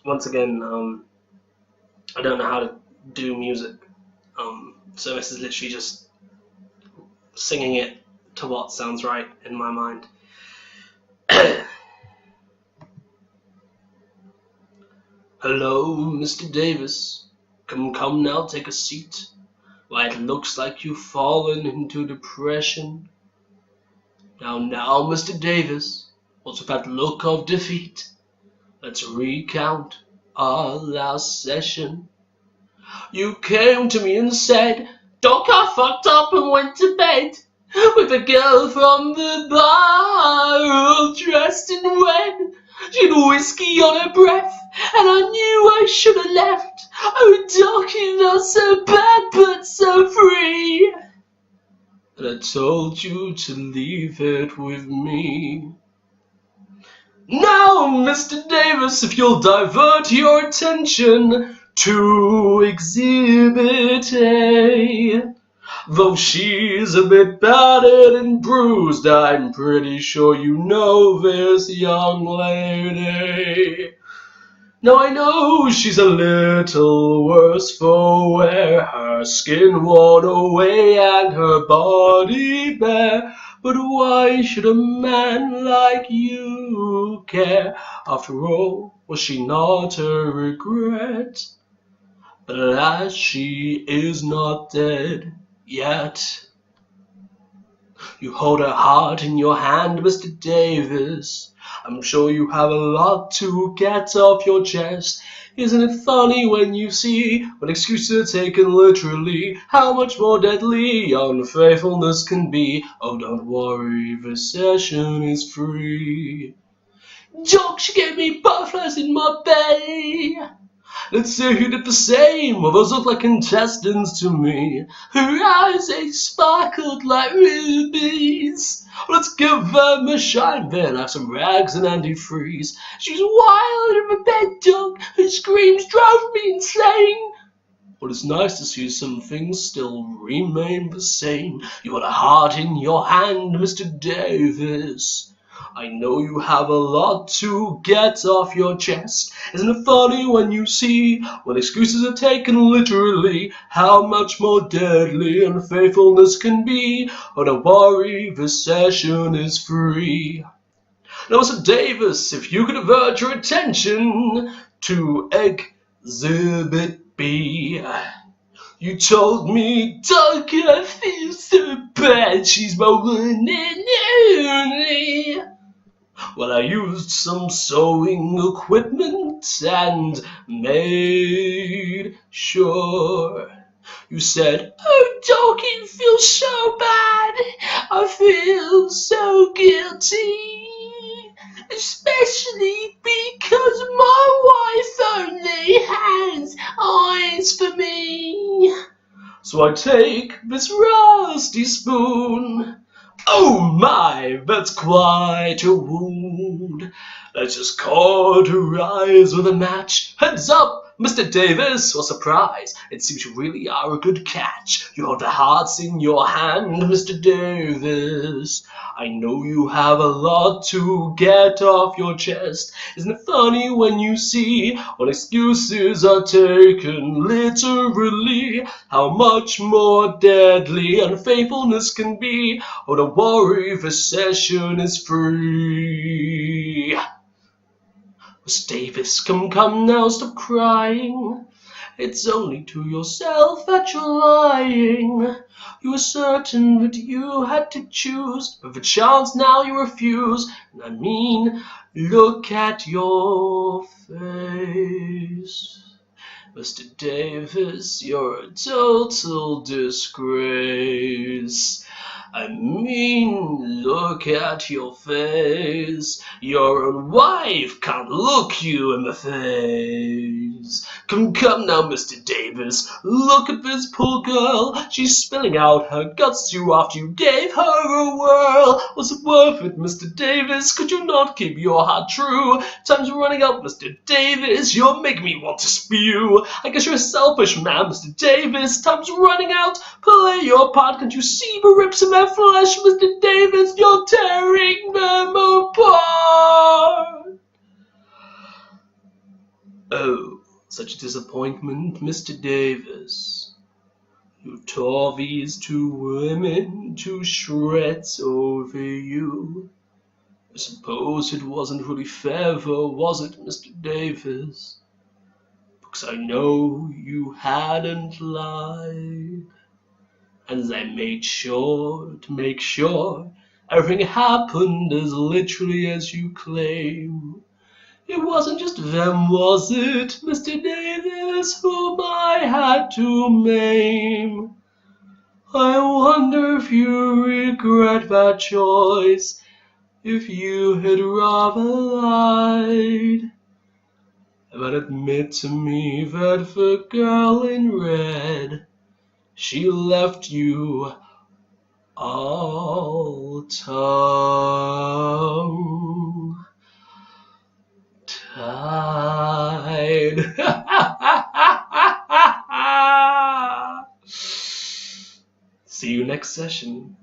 once again, I don't know how to do music, so this is literally just singing it to what sounds right in my mind. Hello, Mr. Davis. Come now, take a seat. Why, it looks like you've fallen into depression. Now, Mr. Davis, what's with that look of defeat? Let's recount our last session. You came to me and said, Doc, I fucked up and went to bed with a girl from the bar, all dressed in red. She'd whiskey on her breath, and I knew I should have left. Oh, Doc, you're not so bad, but so free. And I told you to leave it with me. Now, Mr. Davis, if you'll divert your attention to Exhibit A. Though she's a bit battered and bruised, I'm pretty sure you know this young lady. Now I know she's a little worse for wear, her skin worn away and her body bare. But why should a man like you care? After all, was she not a regret? But alas, she is not dead yet. You hold her heart in your hand, Mr. Davis. I'm sure you have a lot to get off your chest. Isn't it funny when you see, when excuses are taken literally, how much more deadly unfaithfulness can be? Oh, don't worry, this session is free. Doc, she gave me butterflies in my belly. Let's say who did the same. Well, those look like contestants to me. Her eyes, they sparkled like rubies. Let's give them a shine then. Have some rags and antifreeze. She's wild in the bed, Doc. Her screams drove me insane. But it's nice to see some things still remain the same. You got a heart in your hand, Mr. Davis. I know you have a lot to get off your chest. Isn't it funny when you see, when excuses are taken literally, how much more deadly unfaithfulness can be? Oh, don't worry, this session is free. Now, Mr. Davis, if you could avert your attention to Exhibit B. You told me, Doc, I feel so bad, she's my one and only. Well, I used some sewing equipment and made sure. You said, oh, Doc, it feels so bad. I feel so guilty. Especially because my wife only has eyes for me. So I take this rusty spoon. Oh my, that's quite a wound. Let's just cauterize with a match. Heads up, Mr. Davis, what surprise. It seems you really are a good catch. You hold the hearts in your hand, Mr. Davis. I know you have a lot to get off your chest. Isn't it funny when you see, when excuses are taken literally, how much more deadly unfaithfulness can be? Oh, don't worry, this session is free. Mr. Davis, come now, stop crying. It's only to yourself that you're lying. You were certain that you had to choose, but for chance now you refuse. And I mean, look at your face. Mr. Davis, you're a total disgrace. I mean, look at your face. Your own wife can't look you in the face. Come now, Mr. Davis. Look at this poor girl. She's spilling out her guts to you after you gave her a whirl. Was it worth it, Mr. Davis? Could you not keep your heart true? Time's running out, Mr. Davis. You're making me want to spew. I guess you're a selfish man, Mr. Davis. Time's running out. Play your part. Can't you see the rips in their flesh, Mr. Davis? You're tearing them apart. Oh, such a disappointment, Mr. Davis. You tore these two women to shreds over you. I suppose it wasn't really fair, though, was it, Mr. Davis? Because I know you hadn't lied. And I made sure to make sure everything happened as literally as you claim. It wasn't just them, was it, Mr. Davis, whom I had to maim? I wonder if you regret that choice, if you had rather lied. But admit to me that the girl in red, she left you all tongue-tied. See you next session.